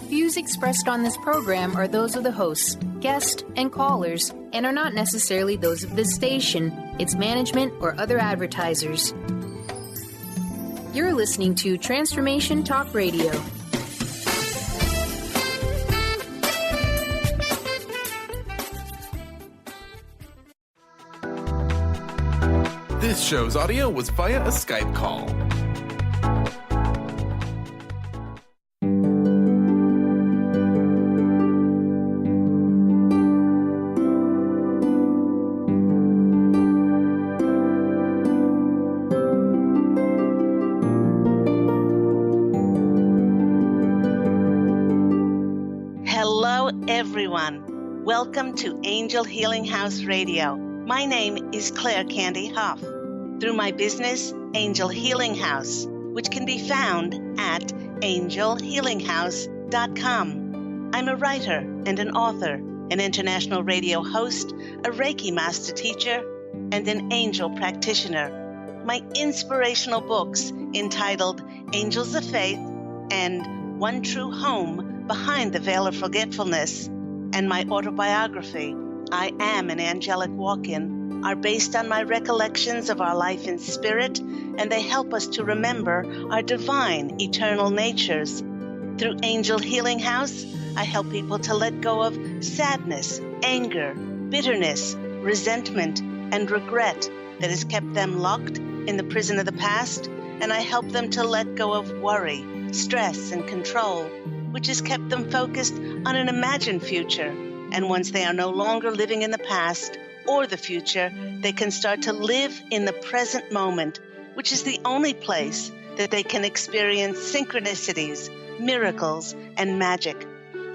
Views expressed on this program are those of the hosts, guests, and callers, and are not necessarily those of this station, its management, or other advertisers. You're listening to Transformation Talk Radio. This show's audio was via a Skype call. Hello, everyone. Welcome to Angel Healing House Radio. My name is Candy Hough. Through my business, Angel Healing House, which can be found at angelhealinghouse.com. I'm a writer and an author, an international radio host, a Reiki master teacher, and an angel practitioner. My inspirational books entitled Angels of Faith and One True Home Behind the Veil of Forgetfulness, and my autobiography, I Am an Angelic Walk-In, are based on my recollections of our life in spirit, and they help us to remember our divine, eternal natures. Through Angel Healing House, I help people to let go of sadness, anger, bitterness, resentment, and regret that has kept them locked in the prison of the past, and I help them to let go of worry, stress, and control, which has kept them focused on an imagined future. And once they are no longer living in the past or the future, they can start to live in the present moment, which is the only place that they can experience synchronicities, miracles, and magic.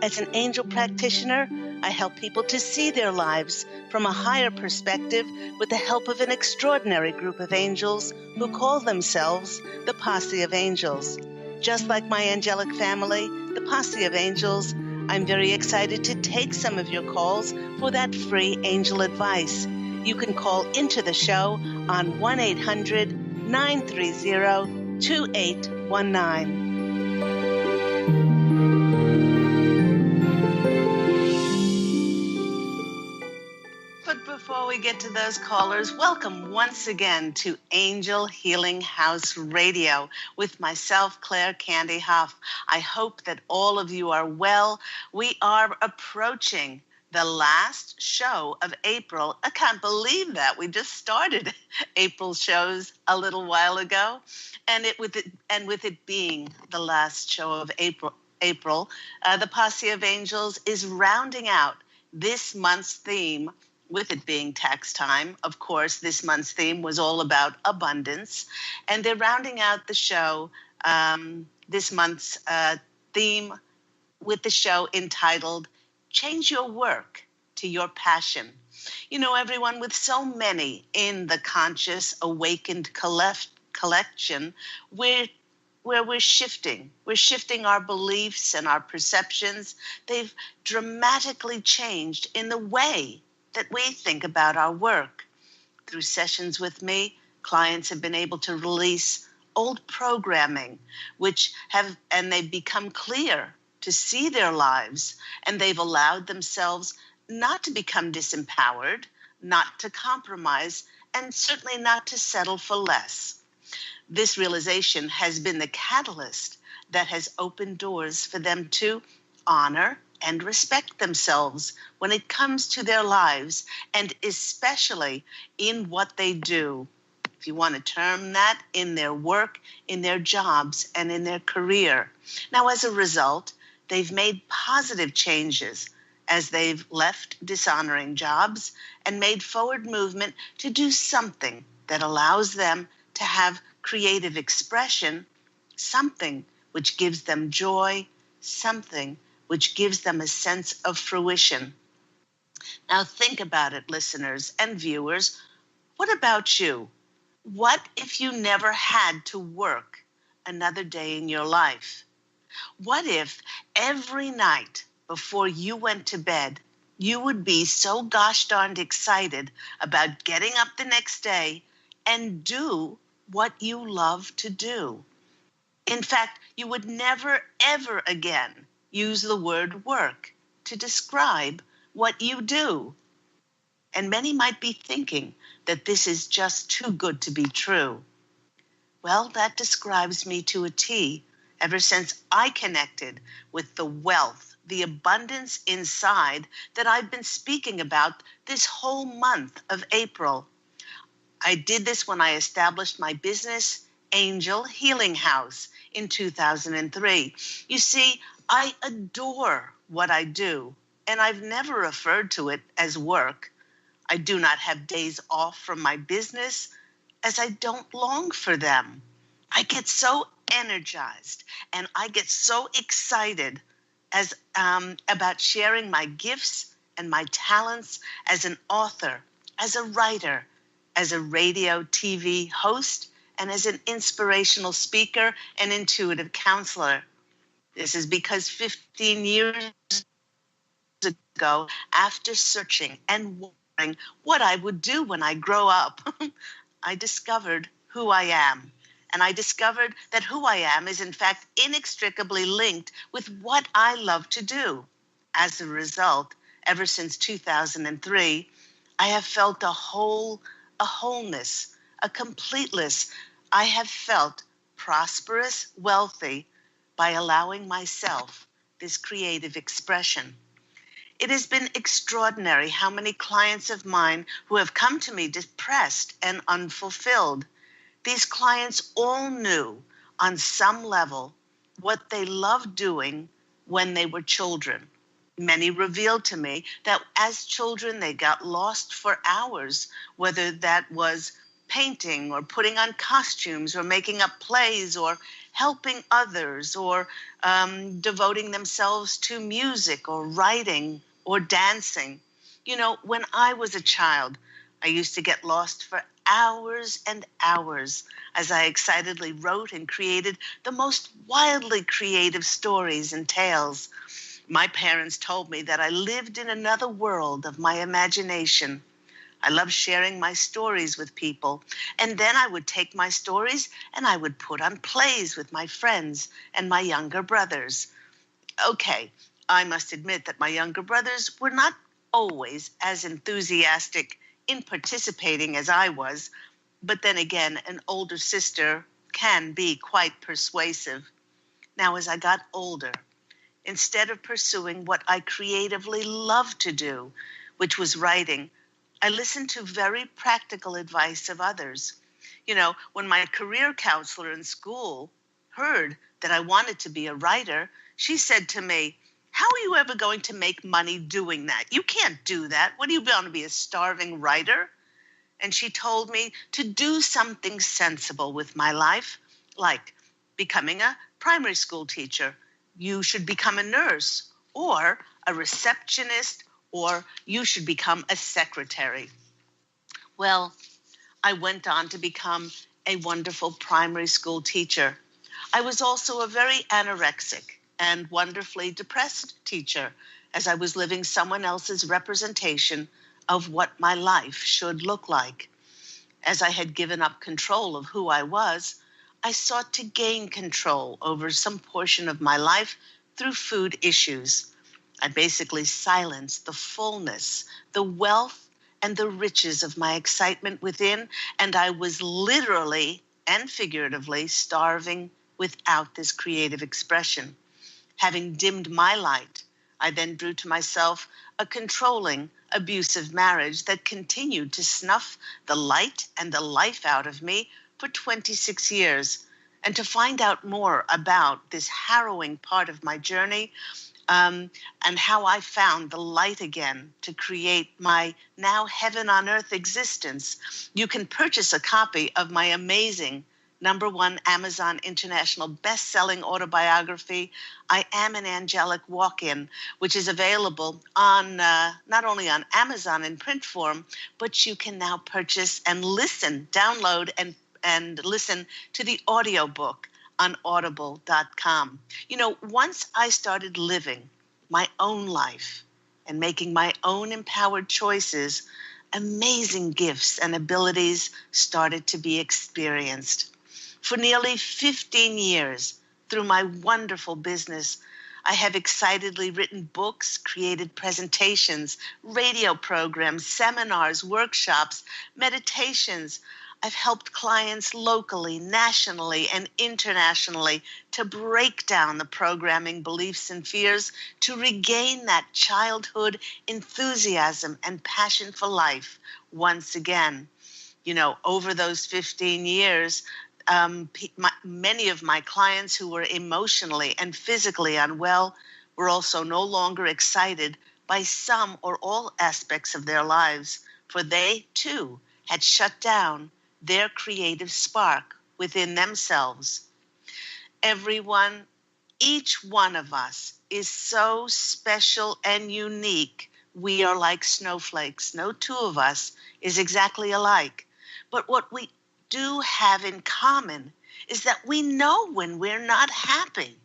As an angel practitioner, I help people to see their lives from a higher perspective with the help of an extraordinary group of angels who call themselves the Posse of Angels. Just like my angelic family, the Posse of Angels, I'm very excited to take some of your calls for that free angel advice. You can call into the show on 1-800-930-2819. But before we get to those callers, welcome once again to Angel Healing House Radio with myself, Candy Hough. I hope that all of you are well. We are approaching the last show of April. I can't believe that. We just started April shows a little while ago. And with it being the last show of April, the Posse of Angels is rounding out this month's theme. With it being tax time, of course, this month's theme was all about abundance. And they're rounding out the show, this month's theme, with the show entitled, Change Your Work to Your Passion. You know, everyone, with so many in the conscious, awakened collection, where we're shifting. We're shifting our beliefs and our perceptions. They've dramatically changed in the way that we think about our work. Through sessions with me, clients have been able to release old programming, and they've become clear to see their lives, and they've allowed themselves not to become disempowered, not to compromise, and certainly not to settle for less. This realization has been the catalyst that has opened doors for them to honor and respect themselves when it comes to their lives, and especially in what they do. If you want to term that, in their work, in their jobs, and in their career. Now, as a result, they've made positive changes as they've left dishonoring jobs and made forward movement to do something that allows them to have creative expression, something which gives them joy, something which gives them a sense of fruition. Now think about it, listeners and viewers. What about you? What if you never had to work another day in your life? What if every night before you went to bed, you would be so gosh darned excited about getting up the next day and do what you love to do? In fact, you would never, ever again use the word work to describe what you do. And many might be thinking that this is just too good to be true. Well, that describes me to a T ever since I connected with the wealth, the abundance inside that I've been speaking about this whole month of April. I did this when I established my business, Angel Healing House, in 2003. You see, I adore what I do, and I've never referred to it as work. I do not have days off from my business, as I don't long for them. I get so energized and I get so excited as about sharing my gifts and my talents as an author, as a writer, as a radio, TV host, and as an inspirational speaker and intuitive counselor. This is because 15 years ago, after searching and wondering what I would do when I grow up, I discovered who I am. And I discovered that who I am is in fact inextricably linked with what I love to do. As a result, ever since 2003, I have felt a wholeness, a completeness. I have felt prosperous, wealthy by allowing myself this creative expression. It has been extraordinary how many clients of mine who have come to me depressed and unfulfilled. These clients all knew on some level what they loved doing when they were children. Many revealed to me that as children they got lost for hours, whether that was painting or putting on costumes or making up plays or helping others or devoting themselves to music or writing or dancing. You know, when I was a child, I used to get lost for hours and hours as I excitedly wrote and created the most wildly creative stories and tales. My parents told me that I lived in another world of my imagination. I loved sharing my stories with people, and then I would take my stories and I would put on plays with my friends and my younger brothers. Okay, I must admit that my younger brothers were not always as enthusiastic in participating as I was, but then again, an older sister can be quite persuasive. Now, as I got older, instead of pursuing what I creatively loved to do, which was writing, I listened to very practical advice of others. You know, when my career counselor in school heard that I wanted to be a writer, she said to me, "How are you ever going to make money doing that? You can't do that. What are you going to be, a starving writer?" And she told me to do something sensible with my life, like becoming a primary school teacher. You should become a nurse or a receptionist, or you should become a secretary. Well, I went on to become a wonderful primary school teacher. I was also a very anorexic and wonderfully depressed teacher, as I was living someone else's representation of what my life should look like. As I had given up control of who I was, I sought to gain control over some portion of my life through food issues. I basically silenced the fullness, the wealth, and the riches of my excitement within, and I was literally and figuratively starving without this creative expression. Having dimmed my light, I then drew to myself a controlling, abusive marriage that continued to snuff the light and the life out of me for 26 years. And to find out more about this harrowing part of my journey, and how I found the light again to create my now heaven on earth existence, you can purchase a copy of my amazing #1 Amazon International best-selling autobiography, I Am an Angelic Walk-In, which is available on not only on Amazon in print form, but you can now purchase and listen, download and listen to the audiobook on audible.com. You know, once I started living my own life and making my own empowered choices, amazing gifts and abilities started to be experienced. For nearly 15 years, through my wonderful business, I have excitedly written books, created presentations, radio programs, seminars, workshops, meditations. I've helped clients locally, nationally, and internationally to break down the programming beliefs and fears, to regain that childhood enthusiasm and passion for life once again. Over those 15 years, many of my clients who were emotionally and physically unwell were also no longer excited by some or all aspects of their lives, for they too had shut down their creative spark within themselves. Everyone, each one of us is so special and unique. We are like snowflakes. No two of us is exactly alike. But what we do have in common is that we know when we're not happy.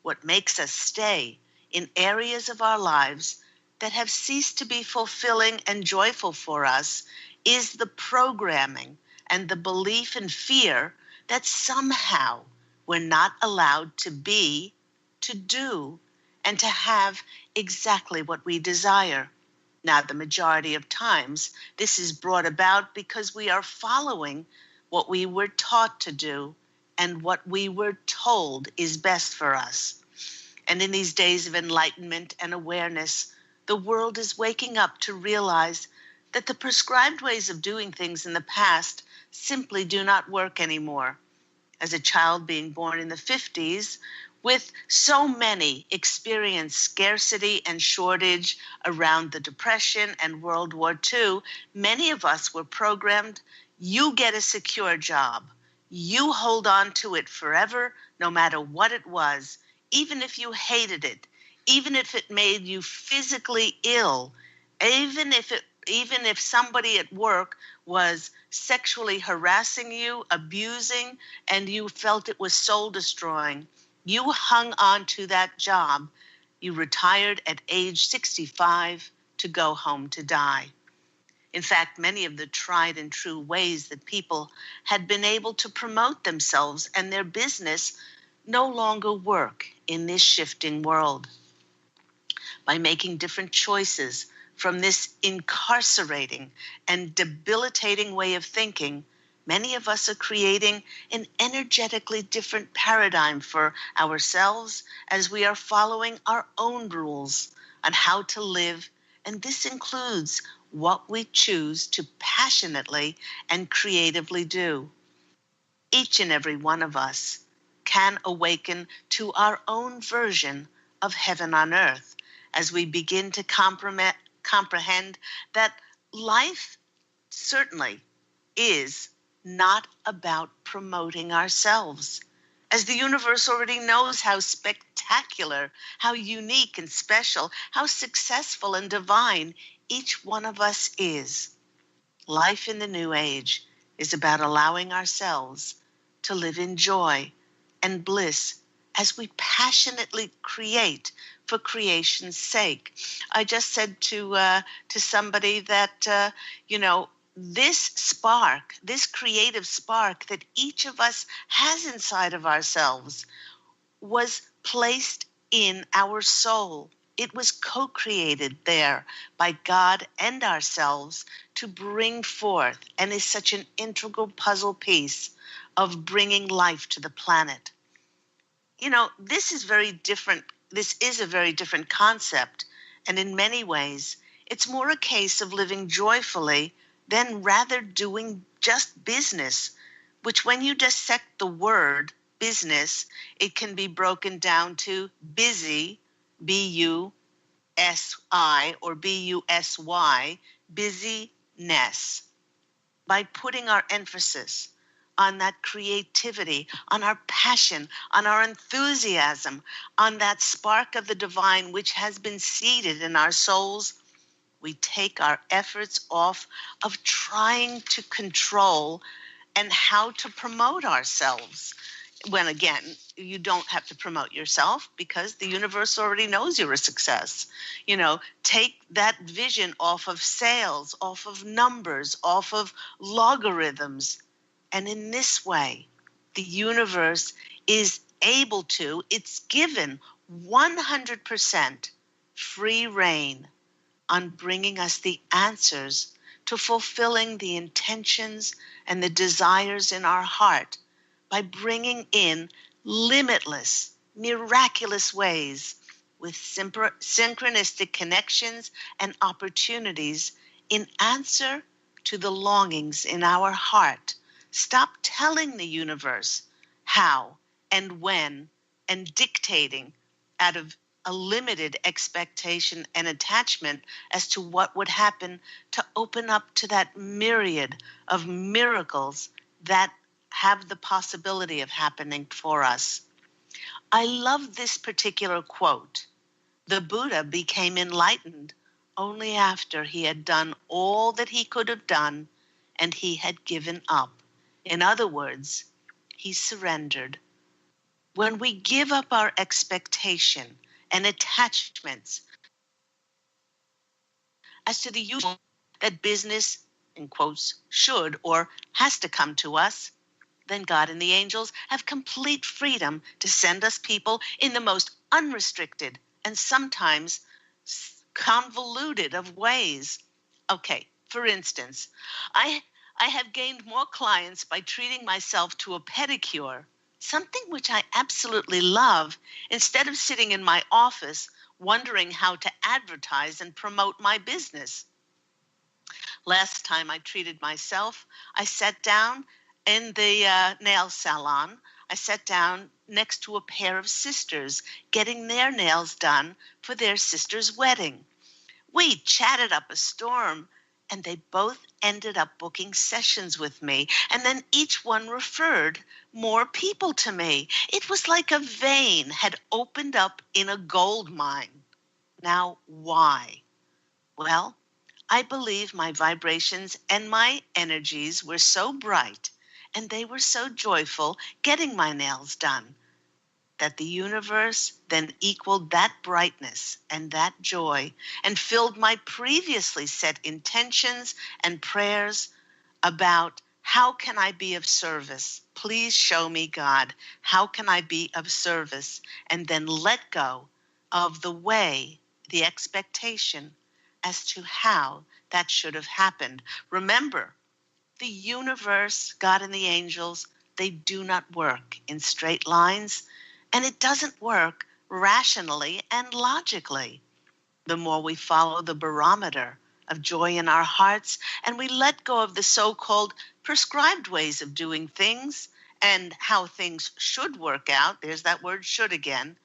What makes us stay in areas of our lives that have ceased to be fulfilling and joyful for us is the programming and the belief and fear that somehow we're not allowed to be, to do, and to have exactly what we desire. Now, the majority of times, this is brought about because we are following what we were taught to do and what we were told is best for us. And in these days of enlightenment and awareness, the world is waking up to realize that the prescribed ways of doing things in the past simply do not work anymore. As a child being born in the 50s, with so many experienced scarcity and shortage around the Depression and World War II, many of us were programmed, you get a secure job. You hold on to it forever, no matter what it was, even if you hated it, even if it made you physically ill, even if somebody at work was sexually harassing you, abusing, and you felt it was soul destroying. You hung on to that job. You retired at age 65 to go home to die. In fact, many of the tried and true ways that people had been able to promote themselves and their business no longer work in this shifting world. By making different choices from this incarcerating and debilitating way of thinking, many of us are creating an energetically different paradigm for ourselves as we are following our own rules on how to live, and this includes what we choose to passionately and creatively do. Each and every one of us can awaken to our own version of heaven on earth as we begin to comprehend that life certainly is not about promoting ourselves, as the universe already knows how spectacular, how unique and special, how successful and divine each one of us is. Life in the new age is about allowing ourselves to live in joy and bliss as we passionately create for creation's sake. I just said to somebody that this spark, this creative spark that each of us has inside of ourselves, was placed in our soul. It was co-created there by God and ourselves to bring forth, and is such an integral puzzle piece of bringing life to the planet. This is very different. This is a very different concept. And in many ways, it's more a case of living joyfully than rather doing just business, which when you dissect the word business, it can be broken down to busy, B-U-S-I or B-U-S-Y, busyness. By putting our emphasis on that creativity, on our passion, on our enthusiasm, on that spark of the divine which has been seated in our souls, we take our efforts off of trying to control and how to promote ourselves. When again, you don't have to promote yourself because the universe already knows you're a success. Take that vision off of sales, off of numbers, off of logarithms. And in this way, the universe is able to, it's given 100% free reign on bringing us the answers to fulfilling the intentions and the desires in our heart by bringing in limitless, miraculous ways with synchronistic connections and opportunities in answer to the longings in our heart. Stop telling the universe how and when and dictating out of a limited expectation and attachment as to what would happen to open up to that myriad of miracles that have the possibility of happening for us. I love this particular quote. The Buddha became enlightened only after he had done all that he could have done and he had given up. In other words, he surrendered. When we give up our expectation and attachments as to the usual that business, in quotes, should or has to come to us, then God and the angels have complete freedom to send us people in the most unrestricted and sometimes convoluted of ways. Okay, for instance, I have gained more clients by treating myself to a pedicure, something which I absolutely love, instead of sitting in my office wondering how to advertise and promote my business. Last time I treated myself, I sat down in the nail salon. I sat down next to a pair of sisters getting their nails done for their sister's wedding. We chatted up a storm, and they both ended up booking sessions with me, and then each one referred more people to me. It was like a vein had opened up in a gold mine. Now, why? Well, I believe my vibrations and my energies were so bright and they were so joyful getting my nails done that the universe then equaled that brightness and that joy and filled my previously set intentions and prayers about how can I be of service? Please show me, God, how can I be of service? And then let go of the way, the expectation as to how that should have happened. Remember, the universe, God and the angels, they do not work in straight lines, and it doesn't work rationally and logically. The more we follow the barometer of joy in our hearts and we let go of the so-called prescribed ways of doing things and how things should work out, there's that word should again,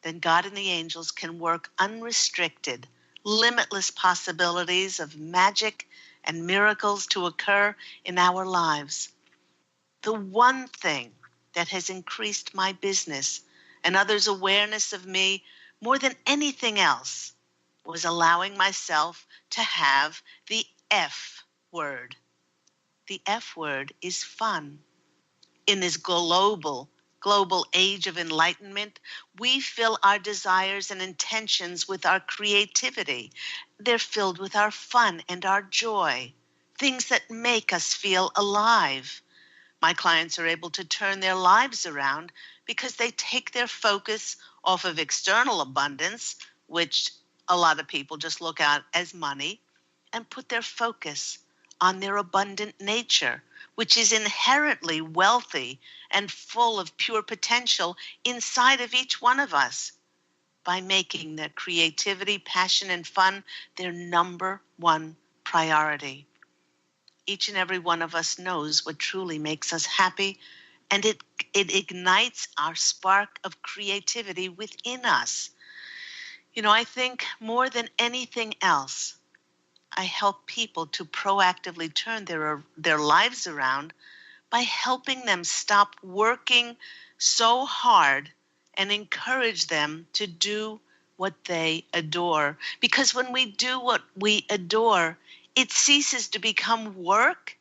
then God and the angels can work unrestricted, limitless possibilities of magic and miracles to occur in our lives. The one thing that has increased my business and others' awareness of me more than anything else was allowing myself to have the F word. The F word is fun. In this global age of enlightenment, we fill our desires and intentions with our creativity. They're filled with our fun and our joy, things that make us feel alive. My clients are able to turn their lives around because they take their focus off of external abundance, which a lot of people just look at as money, and put their focus on their abundant nature, which is inherently wealthy and full of pure potential inside of each one of us, by making their creativity, passion, and fun their number one priority. Each and every one of us knows what truly makes us happy, and it ignites our spark of creativity within us. You know, I think more than anything else, I help people to proactively turn their lives around by helping them stop working so hard and encourage them to do what they adore. Because when we do what we adore, it ceases to become work,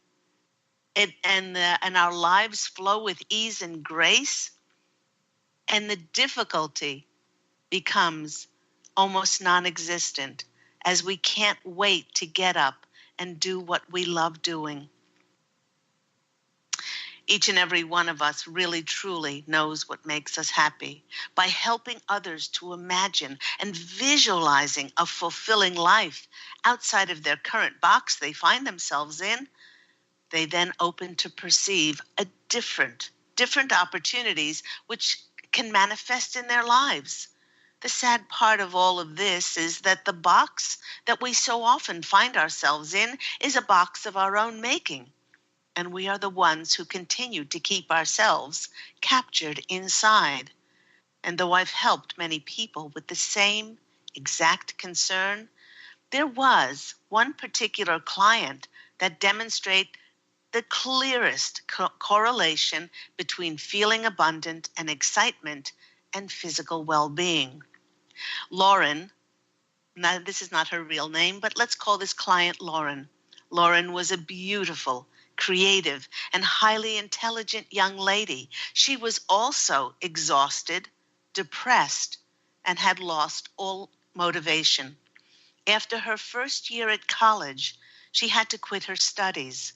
and our lives flow with ease and grace, and the difficulty becomes almost non-existent as we can't wait to get up and do what we love doing. Each and every one of us really truly knows what makes us happy. By helping others to imagine and visualizing a fulfilling life outside of their current box they find themselves in, they then open to perceive a different opportunities which can manifest in their lives. The sad part of all of this is that the box that we so often find ourselves in is a box of our own making, and we are the ones who continue to keep ourselves captured inside. And though I've helped many people with the same exact concern, there was one particular client that demonstrated the clearest correlation between feeling abundant and excitement and physical well-being. Lauren, now this is not her real name, but let's call this client Lauren. Lauren was a beautiful, creative, and highly intelligent young lady. She was also exhausted, depressed, and had lost all motivation. After her first year at college, she had to quit her studies.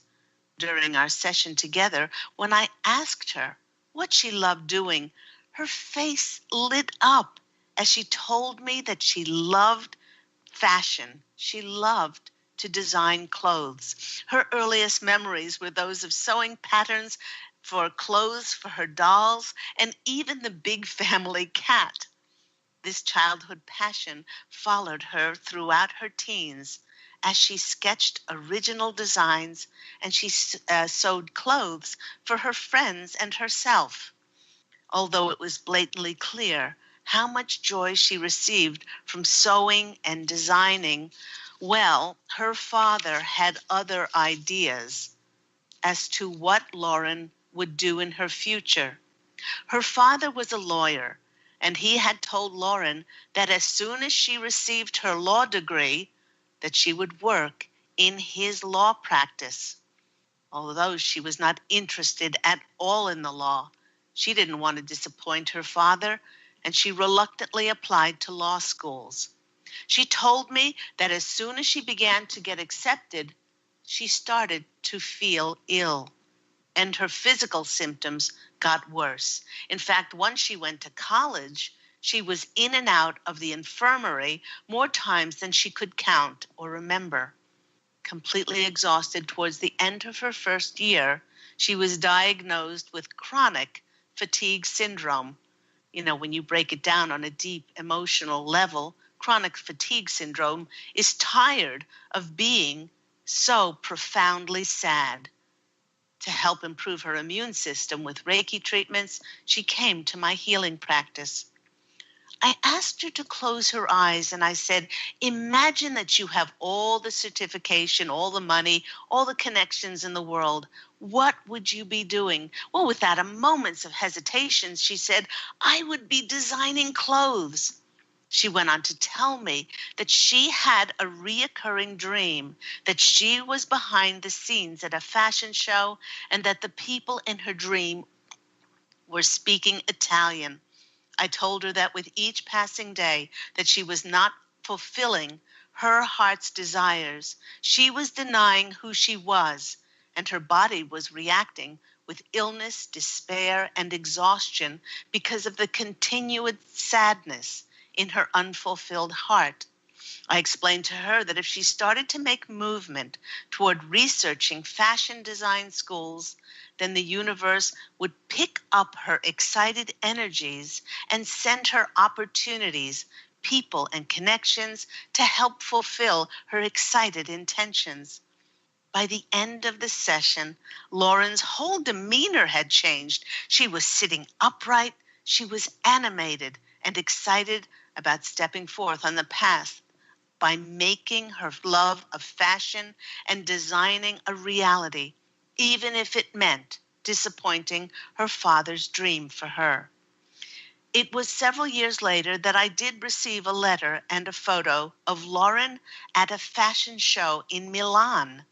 During our session together, when I asked her what she loved doing, her face lit up as she told me that she loved fashion. She loved to design clothes. Her earliest memories were those of sewing patterns for clothes for her dolls and even the big family cat. This childhood passion followed her throughout her teens as she sketched original designs and she sewed clothes for her friends and herself. Although it was blatantly clear how much joy she received from sewing and designing, well, her father had other ideas as to what Lauren would do in her future. Her father was a lawyer, and he had told Lauren that as soon as she received her law degree, that she would work in his law practice. Although she was not interested at all in the law, she didn't want to disappoint her father, and she reluctantly applied to law schools. She told me that as soon as she began to get accepted, she started to feel ill, and her physical symptoms got worse. In fact, once she went to college, she was in and out of the infirmary more times than she could count or remember. Completely exhausted towards the end of her first year, she was diagnosed with chronic fatigue syndrome. You know, when you break it down on a deep emotional level, chronic fatigue syndrome is tired of being so profoundly sad. To help improve her immune system with Reiki treatments, she came to my healing practice. I asked her to close her eyes and I said, imagine that you have all the certification, all the money, all the connections in the world. What would you be doing? Well, without a moment's of hesitation, she said, I would be designing clothes. She went on to tell me that she had a reoccurring dream that she was behind the scenes at a fashion show and that the people in her dream were speaking Italian. I told her that with each passing day that she was not fulfilling her heart's desires. She was denying who she was, and her body was reacting with illness, despair, and exhaustion because of the continued sadness in her unfulfilled heart. I explained to her that if she started to make movement toward researching fashion design schools, then the universe would pick up her excited energies and send her opportunities, people, and connections to help fulfill her excited intentions. By the end of the session, Lauren's whole demeanor had changed. She was sitting upright, she was animated and excited about stepping forth on the path by making her love of fashion and designing a reality, even if it meant disappointing her father's dream for her. It was several years later that I did receive a letter and a photo of Lauren at a fashion show in Milan,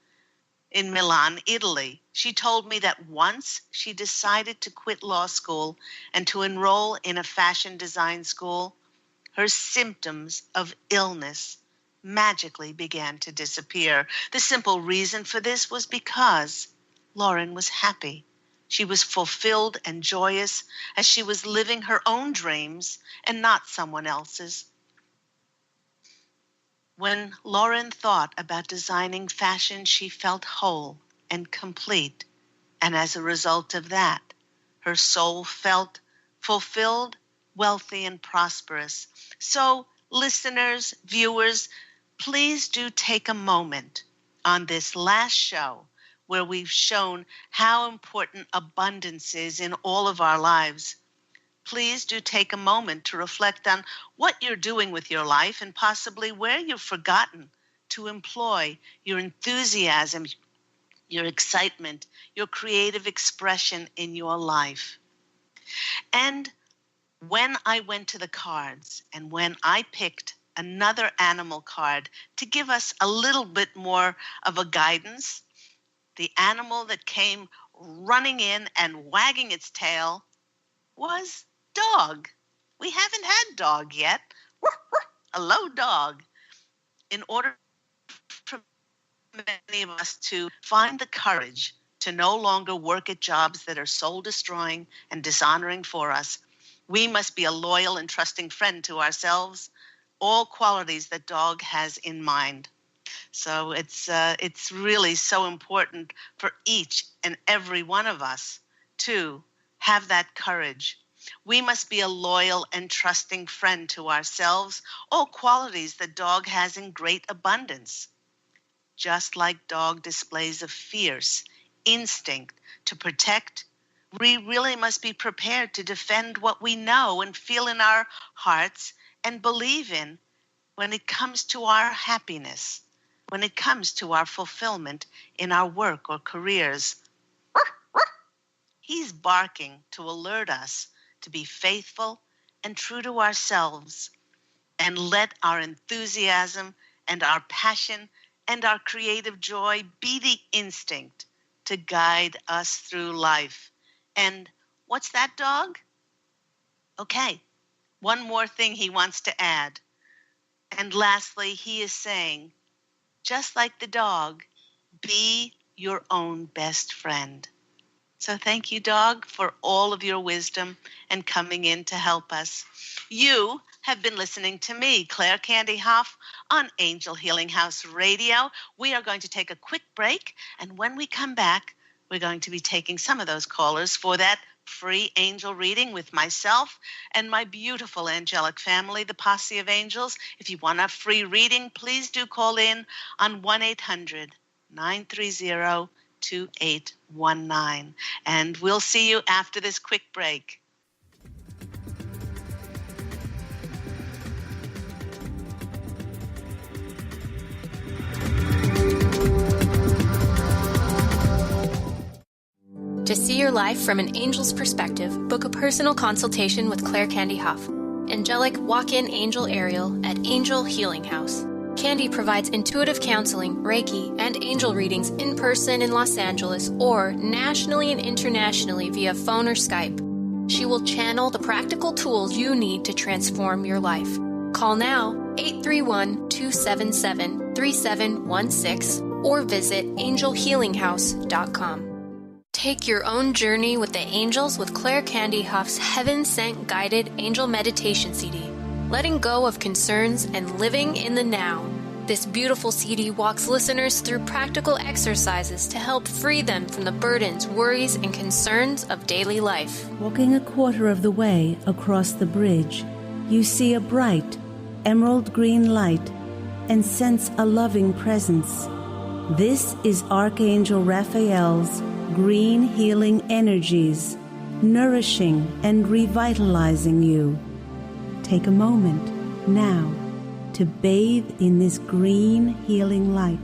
Italy. She told me that once she decided to quit law school and to enroll in a fashion design school, her symptoms of illness magically began to disappear. The simple reason for this was because Lauren was happy. She was fulfilled and joyous as she was living her own dreams and not someone else's. When Lauren thought about designing fashion, she felt whole and complete. And as a result of that, her soul felt fulfilled, wealthy, and prosperous. So, listeners, viewers, please do take a moment on this last show where we've shown how important abundance is in all of our lives. Please do take a moment to reflect on what you're doing with your life and possibly where you've forgotten to employ your enthusiasm, your excitement, your creative expression in your life. And when I went to the cards and when I picked another animal card to give us a little bit more of a guidance, the animal that came running in and wagging its tail was dog. We haven't had dog yet. Hello, dog. In order for many of us to find the courage to no longer work at jobs that are soul-destroying and dishonoring for us, we must be a loyal and trusting friend to ourselves, all qualities that dog has in mind. So it's really so important for each and every one of us to have that courage. We must be a loyal and trusting friend to ourselves, all qualities that dog has in great abundance. Just like dog displays a fierce instinct to protect, we really must be prepared to defend what we know and feel in our hearts and believe in when it comes to our happiness, when it comes to our fulfillment in our work or careers. He's barking to alert us to be faithful and true to ourselves and let our enthusiasm and our passion and our creative joy be the instinct to guide us through life. And what's that, dog? Okay, one more thing he wants to add. And lastly, he is saying, just like the dog, be your own best friend. So thank you, dog, for all of your wisdom and coming in to help us. You have been listening to me, Claire Candy Hough, on Angel Healing House Radio. We are going to take a quick break, and when we come back, we're going to be taking some of those callers for that free angel reading with myself and my beautiful angelic family, the Posse of Angels. If you want a free reading, please do call in on 1-800-930-2819. And we'll see you after this quick break. To see your life from an angel's perspective, book a personal consultation with Claire Candy Hough, angelic walk-in angel Ariel at Angel Healing House. Candy provides intuitive counseling, Reiki, and angel readings in person in Los Angeles or nationally and internationally via phone or Skype. She will channel the practical tools you need to transform your life. Call now 831-277-3716 or visit angelhealinghouse.com. Take your own journey with the angels with Claire Candy Hough's Heaven Sent Guided Angel Meditation CD, letting go of concerns and living in the now. This beautiful CD walks listeners through practical exercises to help free them from the burdens, worries, and concerns of daily life. Walking a quarter of the way across the bridge, you see a bright, emerald green light and sense a loving presence. This is Archangel Raphael's green healing energies, nourishing and revitalizing you. Take a moment now to bathe in this green healing light.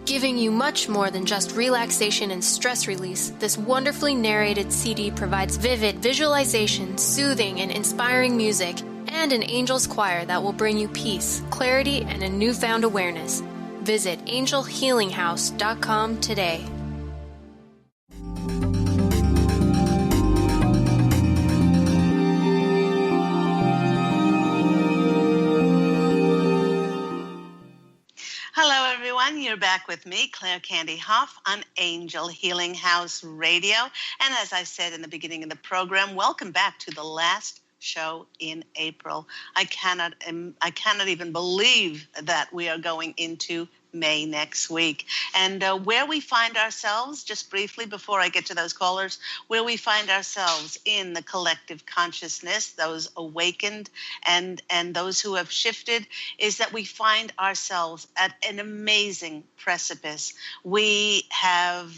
Giving you much more than just relaxation and stress release, this wonderfully narrated CD provides vivid visualization, soothing and inspiring music, and an angel's choir that will bring you peace, clarity, and a newfound awareness. Visit angelhealinghouse.com today. Hello, everyone. everyone. You're back with me, Claire Candy Hough, on Angel Healing House Radio. And as I said in the beginning of the program, welcome back to the last show in April. I cannot even believe that we are going into May next week. And where we find ourselves, just briefly before I get to those callers, where we find ourselves in the collective consciousness, those awakened and those who have shifted, is that we find ourselves at an amazing precipice. We have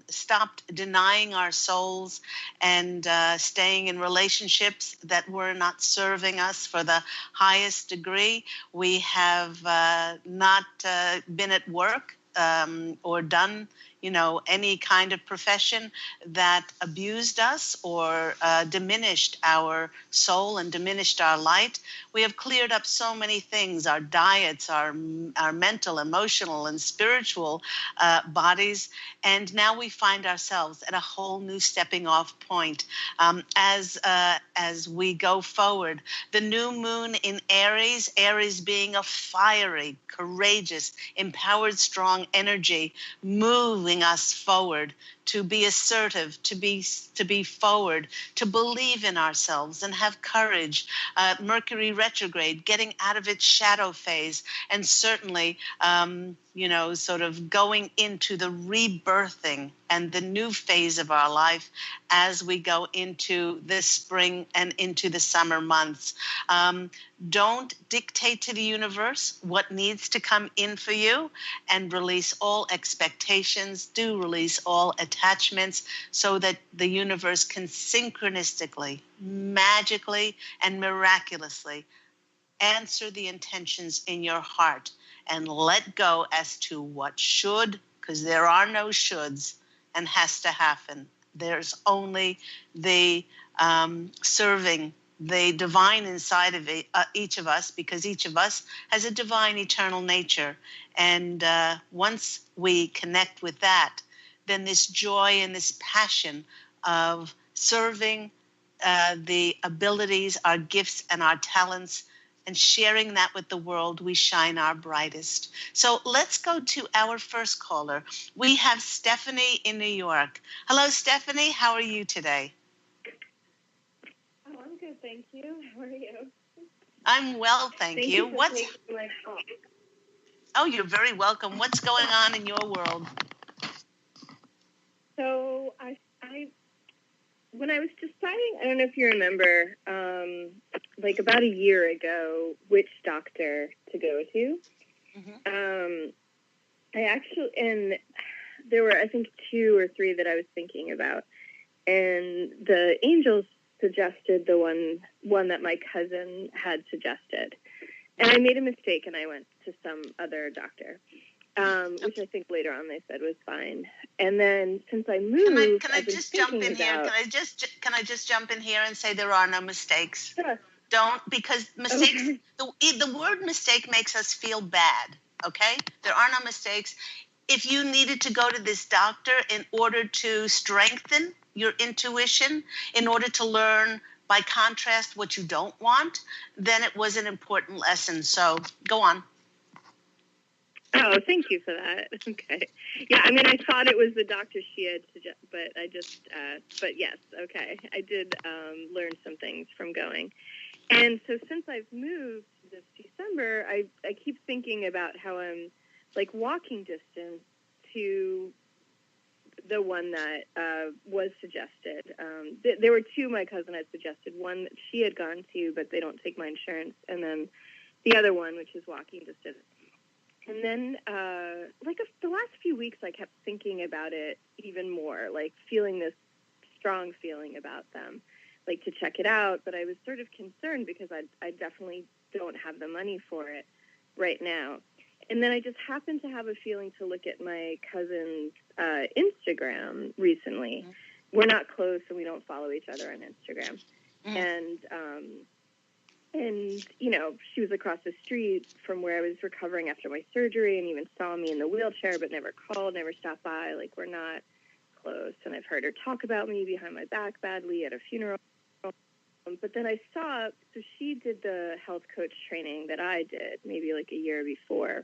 stopped denying our souls and staying in relationships that were not serving us for the highest degree. We have not been at work or done, any kind of profession that abused us or diminished our soul and diminished our light. We have cleared up so many things, our diets, our mental, emotional, and spiritual bodies, and now we find ourselves at a whole new stepping off point as we go forward. The new moon in Aries being a fiery, courageous, empowered, strong energy, moving us forward, to be assertive, to be forward, to believe in ourselves and have courage. Mercury retrograde, getting out of its shadow phase, and certainly, sort of going into the rebirthing and the new phase of our life as we go into the spring and into the summer months. Don't dictate to the universe what needs to come in for you, and release all expectations. Do release all attachments so that the universe can synchronistically, magically, and miraculously answer the intentions in your heart, and let go as to what should, because there are no shoulds, and has to happen. There's only the serving the divine inside of each of us, because each of us has a divine eternal nature. And once we connect with that, then this joy and this passion of serving the abilities, our gifts, and our talents, and sharing that with the world, we shine our brightest. So let's go to our first caller. We have Stephanie in New York. Hello, Stephanie. How are you today? Oh, I'm good, thank you. How are you? I'm well, thank you. For taking my call. Oh, you're very welcome. What's going on in your world? So I when I was deciding, I don't know if you remember, like about a year ago, which doctor to go to. Mm-hmm. I actually, and there were, I think, 2 or 3 that I was thinking about, and the angels suggested the one that my cousin had suggested, and I made a mistake and I went to some other doctor, which I think later on they said was fine. And then since I moved, can I just jump in here? Can I just jump in here and say there are no mistakes? Sure. Don't, because mistakes. Okay. The word mistake makes us feel bad. Okay, there are no mistakes. If you needed to go to this doctor in order to strengthen your intuition, in order to learn, by contrast, what you don't want, then it was an important lesson. So go on. Oh, thank you for that. Okay. Yeah, I mean, I thought it was the doctor she had suggested, but I just, but yes, okay. I did learn some things from going. And so since I've moved this December, I keep thinking about how I'm like walking distance to the one that was suggested. There were 2 my cousin had suggested. One that she had gone to, but they don't take my insurance. And then the other one, which is walking distance. And then, the last few weeks, I kept thinking about it even more, like feeling this strong feeling about them, like to check it out. But I was sort of concerned because I definitely don't have the money for it right now. And then I just happened to have a feeling to look at my cousin's Instagram recently. Mm-hmm. We're not close, and we don't follow each other on Instagram. Mm-hmm. And, she was across the street from where I was recovering after my surgery, and even saw me in the wheelchair, but never called, never stopped by. Like, we're not close. And I've heard her talk about me behind my back badly at a funeral. But then I saw, so she did the health coach training that I did maybe like a year before.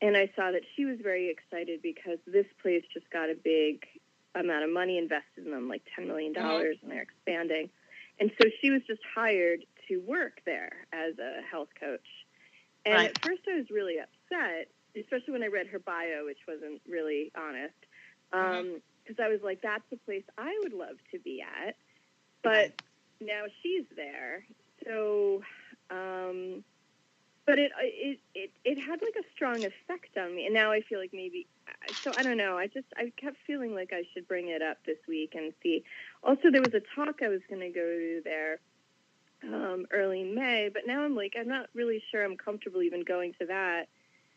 And I saw that she was very excited because this place just got a big amount of money invested in them, like $10 million, and they're expanding. And so she was just hired to work there as a health coach. And at first I was really upset, especially when I read her bio, which wasn't really honest, because I was like, that's the place I would love to be at. But now she's there. So, but it had like a strong effect on me. And now I feel like maybe, so I don't know. I kept feeling like I should bring it up this week and see. Also, there was a talk I was going to go to there early May, but now I'm like, I'm not really sure I'm comfortable even going to that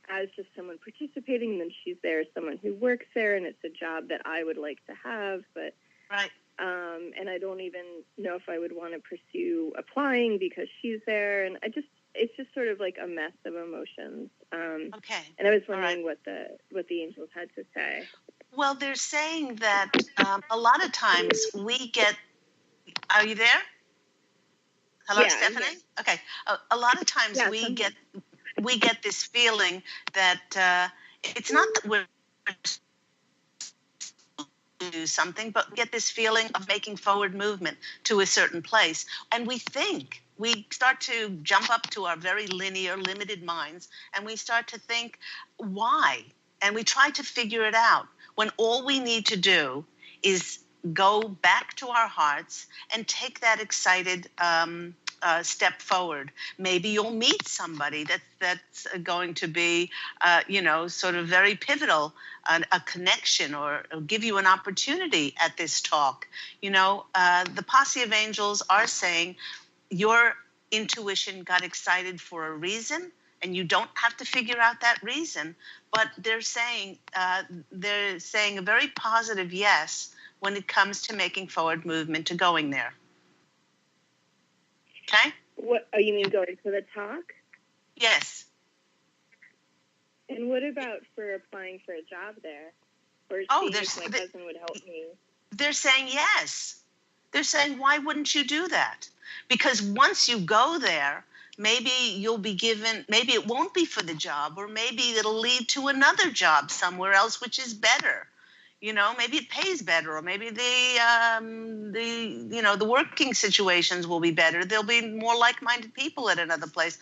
as just someone participating. And then she's there as someone who works there, and it's a job that I would like to have, but and I don't even know if I would want to pursue applying because she's there, and it's just sort of like a mess of emotions. And I was wondering what the angels had to say. Well, they're saying that a lot of times we get. Are you there? Hello, Stephanie? Yeah. Okay. A lot of times we get this feeling that it's not that we're do something, but we get this feeling of making forward movement to a certain place. And we start to jump up to our very linear, limited minds, and we start to think, why? And we try to figure it out when all we need to do is go back to our hearts and take that excited step forward. Maybe you'll meet somebody that's going to be, sort of very pivotal, a connection, or give you an opportunity at this talk. The Posse of Angels are saying your intuition got excited for a reason, and you don't have to figure out that reason. But they're saying a very positive yes when it comes to making forward movement to going there. Okay? What? Oh, you mean going to the talk? Yes. And what about for applying for a job there? Or seeing if my cousin would help me? They're saying yes. They're saying, why wouldn't you do that? Because once you go there, maybe you'll be given, maybe it won't be for the job, or maybe it'll lead to another job somewhere else, which is better. Maybe it pays better, or maybe the working situations will be better. There'll be more like-minded people at another place.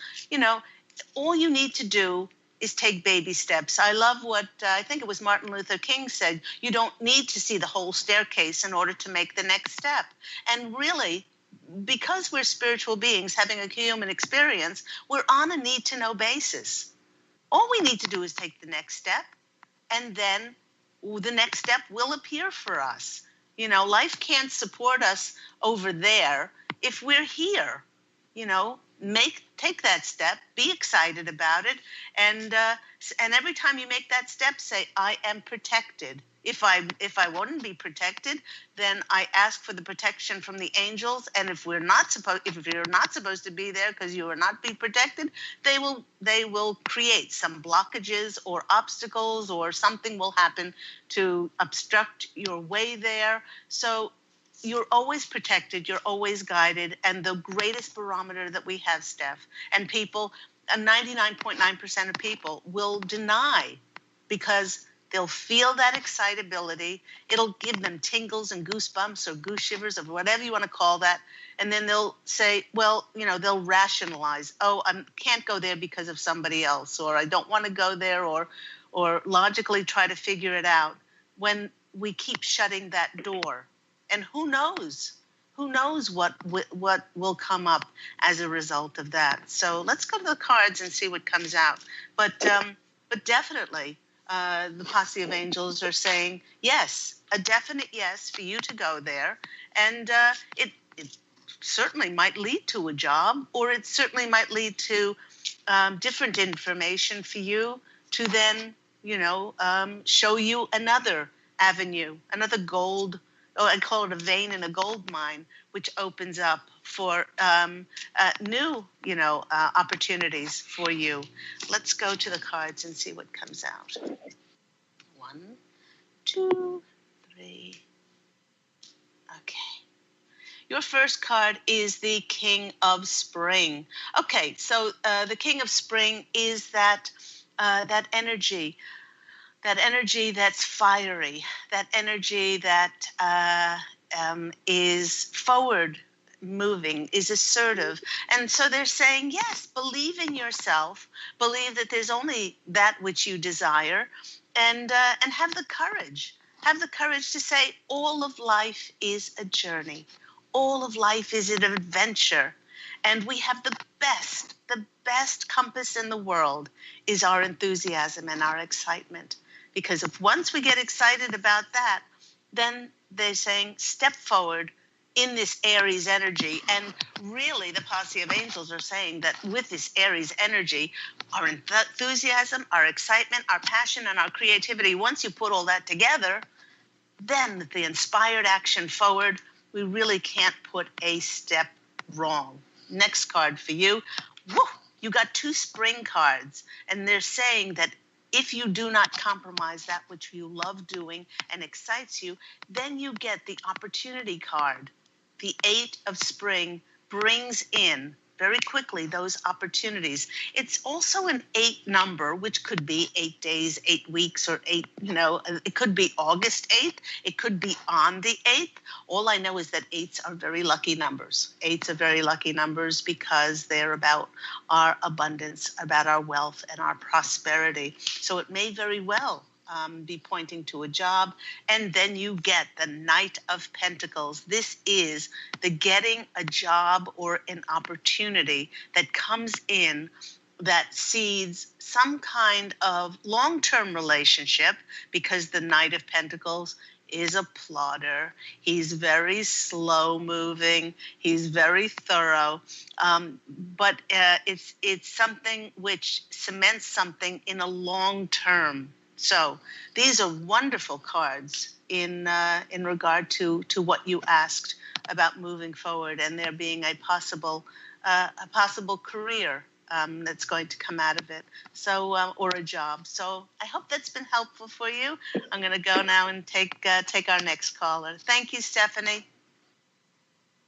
All you need to do is take baby steps. I love what I think it was Martin Luther King said. You don't need to see the whole staircase in order to make the next step. And really, because we're spiritual beings having a human experience, we're on a need-to-know basis. All we need to do is take the next step, and then the next step will appear for us. Life can't support us over there if we're here. Take that step, be excited about it, and every time you make that step, say, I am protected. If I wouldn't be protected, then I ask for the protection from the angels. And if you're not supposed to be there because you will not be protected, they will create some blockages or obstacles, or something will happen to obstruct your way there. So you're always protected, you're always guided, and the greatest barometer that we have, Steph, and people, 99.9% of people will deny, because they'll feel that excitability. It'll give them tingles and goosebumps or goose shivers, or whatever you want to call that. And then they'll say, well, they'll rationalize, oh, I can't go there because of somebody else, or I don't want to go there, or logically try to figure it out, when we keep shutting that door. And who knows what will come up as a result of that. So let's go to the cards and see what comes out. But definitely, the Posse of Angels are saying yes, a definite yes for you to go there. And it certainly might lead to a job, or it certainly might lead to different information for you to then, show you another avenue, another gold. Oh, I call it a vein in a gold mine, which opens up for new, opportunities for you. Let's go to the cards and see what comes out. 1, 2, 3. Okay. Your first card is the King of Spring. Okay, so the King of Spring is that that energy that's fiery, that energy that is forward moving, is assertive. And so they're saying, yes, believe in yourself, believe that there's only that which you desire, and have the courage. Have the courage to say all of life is a journey. All of life is an adventure. And we have the best compass in the world is our enthusiasm and our excitement. Because if once we get excited about that, then they're saying step forward in this Aries energy. And really the Posse of Angels are saying that with this Aries energy, our enthusiasm, our excitement, our passion, and our creativity, once you put all that together, then the inspired action forward, we really can't put a step wrong. Next card for you. Woo! You got 2 spring cards, and they're saying that if you do not compromise that which you love doing and excites you, then you get the opportunity card. The 8 of spring brings in very quickly those opportunities. It's also an 8 number, which could be 8 days, 8 weeks, or 8, it could be August 8th. It could be on the 8th. All I know is that 8s are very lucky numbers. 8s are very lucky numbers because they're about our abundance, about our wealth and our prosperity. So it may very well be pointing to a job. And then you get the Knight of Pentacles. This is the getting a job or an opportunity that comes in that seeds some kind of long-term relationship, because the Knight of Pentacles is a plodder. He's very slow moving. He's very thorough. But it's something which cements something in a long term. So these are wonderful cards in regard to what you asked about moving forward, and there being a possible career that's going to come out of it. So or a job. So I hope that's been helpful for you. I'm going to go now and take our next caller. Thank you, Stephanie.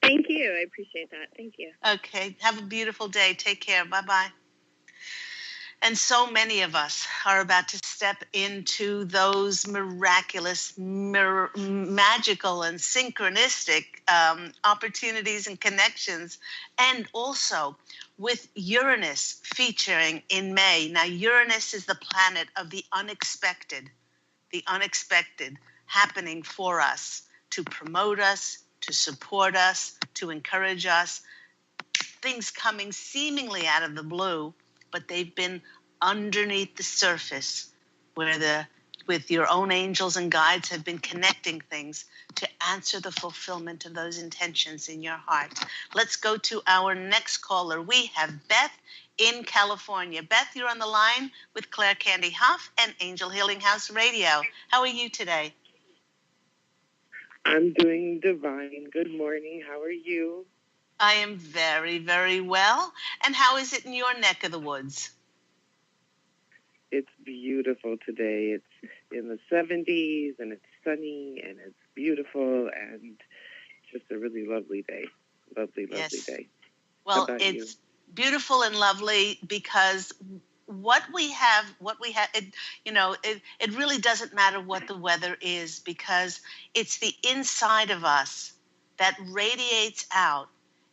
Thank you. I appreciate that. Thank you. Okay. Have a beautiful day. Take care. Bye-bye. And so many of us are about to step into those miraculous, magical, and synchronistic opportunities and connections. And also with Uranus featuring in May. Now, Uranus is the planet of the unexpected happening for us, to promote us, to support us, to encourage us. Things coming seemingly out of the blue, but they've been underneath the surface, where with your own angels and guides have been connecting things to answer the fulfillment of those intentions in your heart. Let's go to our next caller. We have Beth in California. Beth, you're on the line with Claire Candy Hough and Angel Healing House Radio. How are you today? I'm doing divine. Good morning. How are you? I am very, very well. And how is it in your neck of the woods? It's beautiful today. It's in the 70s, and it's sunny, and it's beautiful, and just a really lovely day. Lovely day. Well, it's beautiful and lovely because what we have, it really doesn't matter what the weather is, because it's the inside of us that radiates out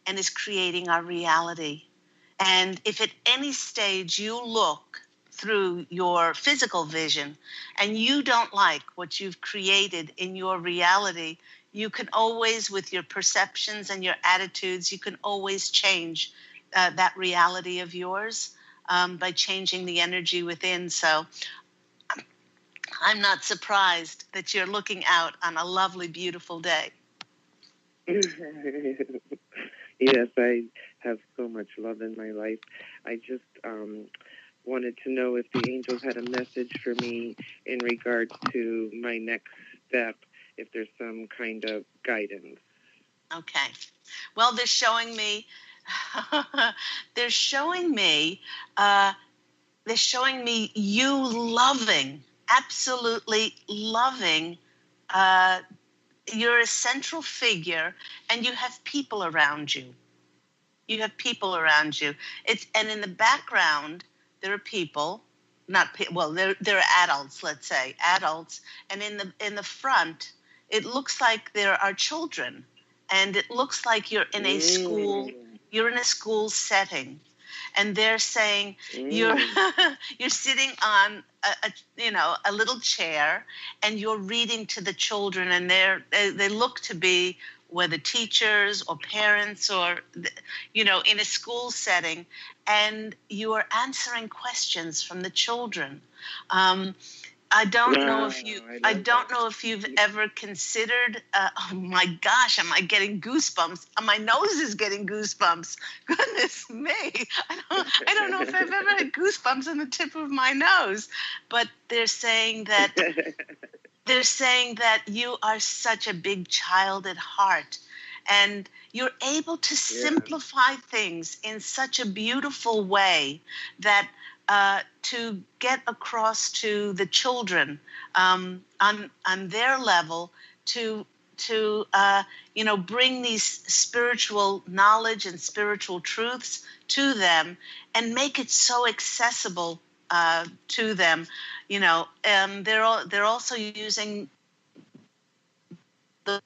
and is creating our reality. And if at any stage you look through your physical vision and you don't like what you've created in your reality, you can always, with your perceptions and your attitudes, you can always change that reality of yours by changing the energy within. So I'm not surprised that you're looking out on a lovely, beautiful day. Yes, I have so much love in my life. I just wanted to know if the angels had a message for me in regards to my next step, if there's some kind of guidance. Okay. Well, they're showing me you loving, absolutely loving. You're a central figure, and you have people around you. And in the background, there are people they're adults, let's say, adults, and in the front, it looks like there are children, and it looks like you're in a school setting, and they're saying you're sitting on a little chair, and you're reading to the children, and they look to be whether teachers or parents or in a school setting, and you are answering questions from the children. I don't know if you've ever considered. Oh my gosh, am I getting goosebumps? My nose is getting goosebumps. Goodness me, I don't know if I've ever had goosebumps on the tip of my nose. But they're saying that you are such a big child at heart, and you're able to simplify things in such a beautiful way that. To get across to the children on their level, to bring these spiritual knowledge and spiritual truths to them, and make it so accessible to them. They're also using the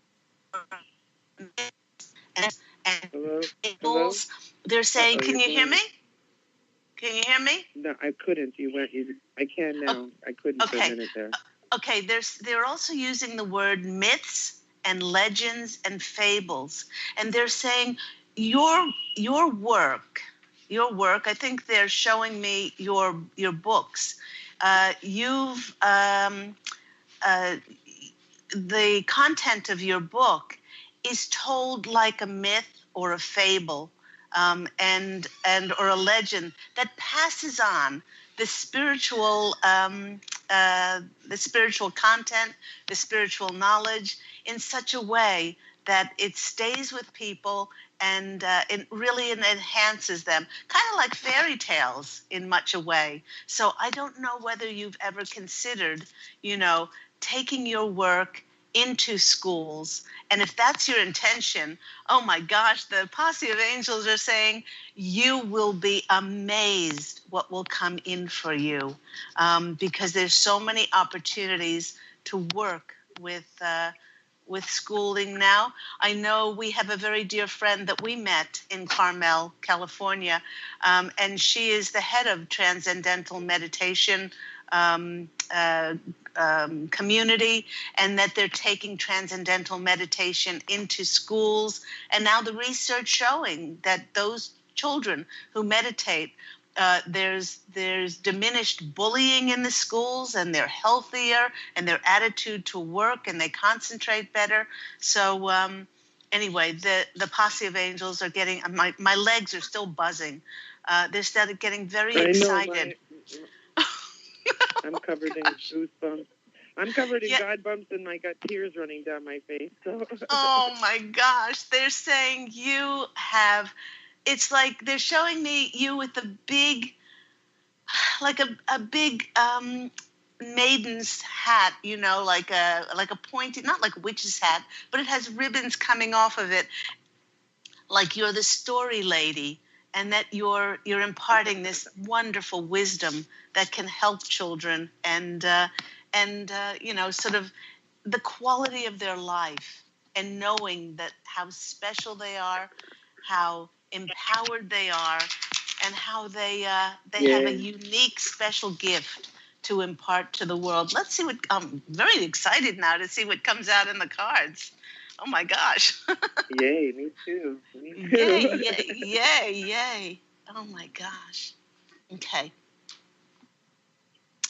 and tables. They're saying, "Can you hear me? Can you hear me?" No, I couldn't. I can now. I couldn't for a minute there. Okay, they're also using the word myths and legends and fables, and they're saying your work. I think they're showing me your books. The content of your book is told like a myth or a fable. And or a legend that passes on the spiritual content, the spiritual knowledge in such a way that it stays with people, and it really enhances them, kind of like fairy tales in much a way. So I don't know whether you've ever considered, taking your work into schools. And if that's your intention, oh my gosh, the Posse of Angels are saying you will be amazed what will come in for you, because there's so many opportunities to work with schooling now. I know we have a very dear friend that we met in Carmel, California, and she is the head of Transcendental Meditation community, and that they're taking transcendental meditation into schools. And now the research showing that those children who meditate, there's diminished bullying in the schools, and they're healthier, and their attitude to work, and they concentrate better. So anyway, the Posse of Angels are getting, my legs are still buzzing. They're started getting very excited. I'm covered in goosebumps. I'm covered in God bumps, and I got tears running down my face. So. Oh my gosh. They're saying you have, it's like they're showing me you with a big, like a big maiden's hat, like a pointy, not like a witch's hat, but it has ribbons coming off of it. Like you're the story lady, and that you're imparting this wonderful wisdom that can help children, and sort of the quality of their life, and knowing that how special they are, how empowered they are, and how they have a unique, special gift to impart to the world. Let's see what. I'm very excited now to see what comes out in the cards. Oh my gosh. Yay, me too. Yay. Oh my gosh. Okay.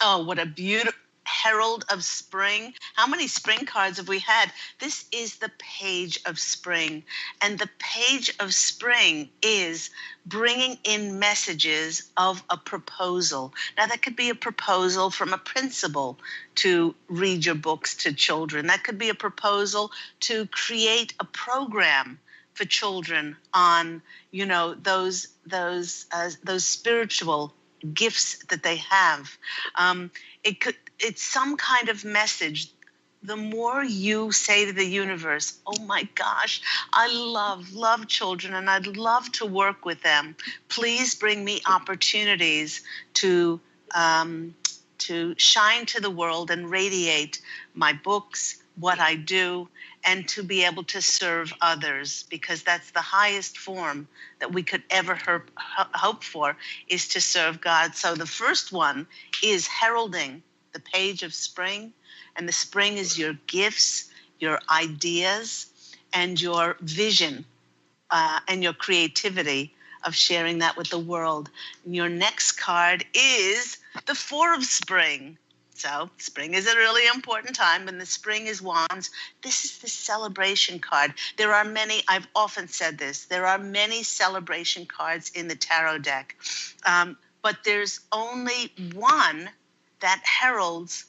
Oh, what a beautiful herald of spring. How many spring cards have we had? This is the page of spring. And the page of spring is bringing in messages of a proposal. Now, that could be a proposal from a principal to read your books to children. That could be a proposal to create a program for children on, those spiritual gifts that they have. It's some kind of message. The more you say to the universe, oh my gosh, I love children, and I'd love to work with them. Please bring me opportunities to to shine to the world and radiate my books, what I do, and to be able to serve others, because that's the highest form that we could ever hope for, is to serve God. So the first one is heralding the page of spring, and the spring is your gifts, your ideas, and your vision, and your creativity of sharing that with the world. And your next card is the Four of Spring. So spring is a really important time, and the spring is wands. This is the celebration card. There are many, I've often said this, there are many celebration cards in the tarot deck, but there's only one that heralds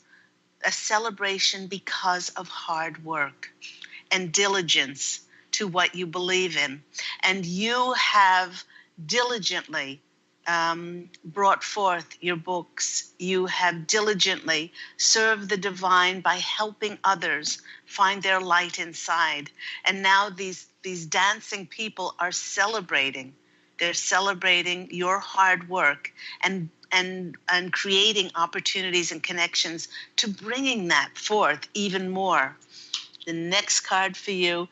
a celebration because of hard work and diligence to what you believe in. And you have diligently brought forth your books. You have diligently served the divine by helping others find their light inside. And now these dancing people are celebrating. They're celebrating your hard work and creating opportunities and connections to bringing that forth even more. The next card for you,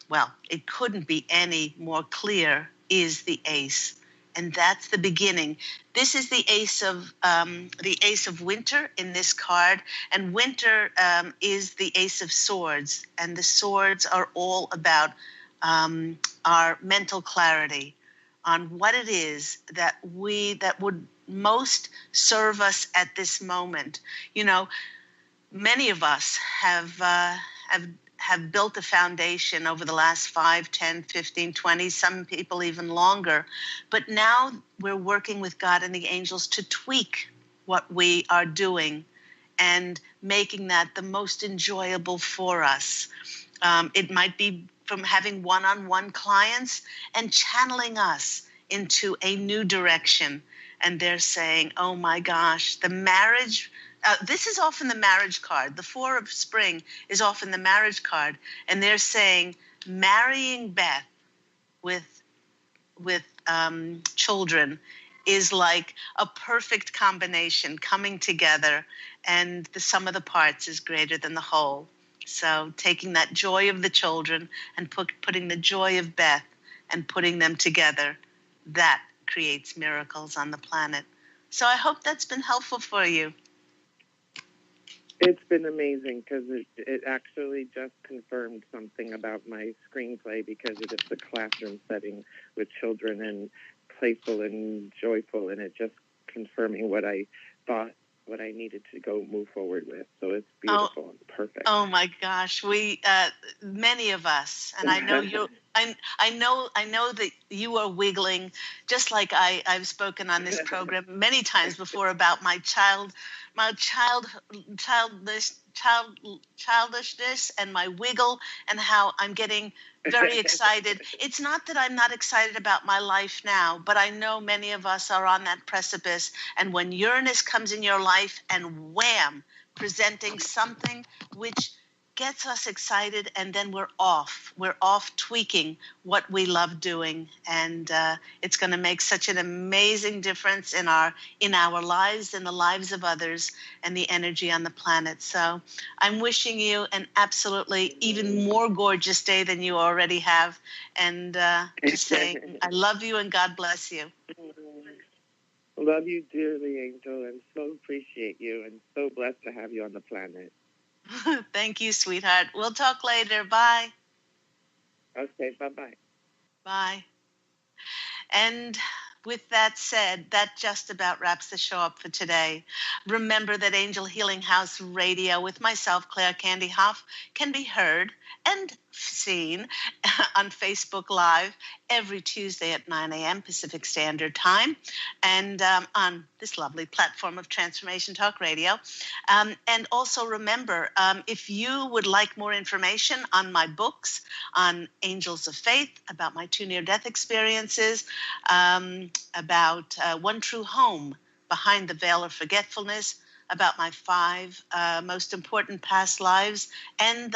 well, it couldn't be any more clear, is the Ace. And that's the beginning. This is the Ace of Winter in this card, and Winter is the Ace of Swords, and the swords are all about our mental clarity on what it is that would most serve us at this moment. You know, many of us have built a foundation over the last 5, 10, 15, 20, some people even longer. But now we're working with God and the angels to tweak what we are doing and making that the most enjoyable for us. It might be from having one-on-one clients and channeling us into a new direction. And they're saying, oh my gosh, the marriage, this is often the marriage card. The Four of Spring is often the marriage card. And they're saying marrying Beth with children is like a perfect combination coming together, and the sum of the parts is greater than the whole. So taking that joy of the children and putting the joy of Beth and putting them together, that creates miracles on the planet. So I hope that's been helpful for you. It's been amazing, because it actually just confirmed something about my screenplay, because it is a classroom setting with children and playful and joyful, and it just confirming what I thought, what I needed to go move forward with. So it's beautiful and perfect. Oh my gosh, we many of us, and I know you. I know that you are wiggling, just like I've spoken on this program many times before about my childishness and my wiggle, and how I'm getting very excited. It's not that I'm not excited about my life now, but I know many of us are on that precipice. And when Uranus comes in your life and wham, presenting something which gets us excited, and then we're off tweaking what we love doing, and it's going to make such an amazing difference in our lives, in the lives of others, and the energy on the planet. So I'm wishing you an absolutely even more gorgeous day than you already have, and just saying I love you and God bless you. Love you dearly, Angel, and so appreciate you, and so blessed to have you on the planet. Thank you, sweetheart. We'll talk later. Bye. Okay, bye-bye. Bye. And with that said, that just about wraps the show up for today. Remember that Angel Healing House Radio with myself, Claire Candy Hough, can be heard and seen on Facebook Live every Tuesday at 9 a.m. Pacific Standard Time, and on this lovely platform of Transformation Talk Radio. And also remember, if you would like more information on my books, on Angels of Faith, about my 2 near-death experiences, about One True Home, Behind the Veil of Forgetfulness, about my 5 most important past lives, and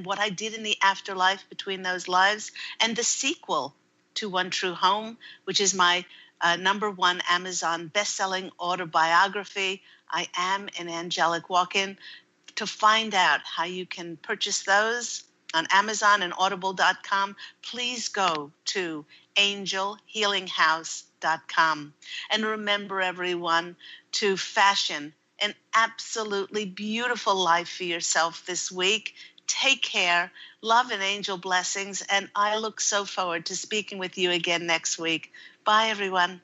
what I did in the afterlife between those lives, and the sequel to One True Home, which is my #1 Amazon best-selling autobiography, I Am an Angelic Walk-In. To find out how you can purchase those on Amazon and audible.com, please go to angelhealinghouse.com. And remember, everyone, to fashion an absolutely beautiful life for yourself this week. Take care, love and angel blessings, and I look so forward to speaking with you again next week. Bye, everyone.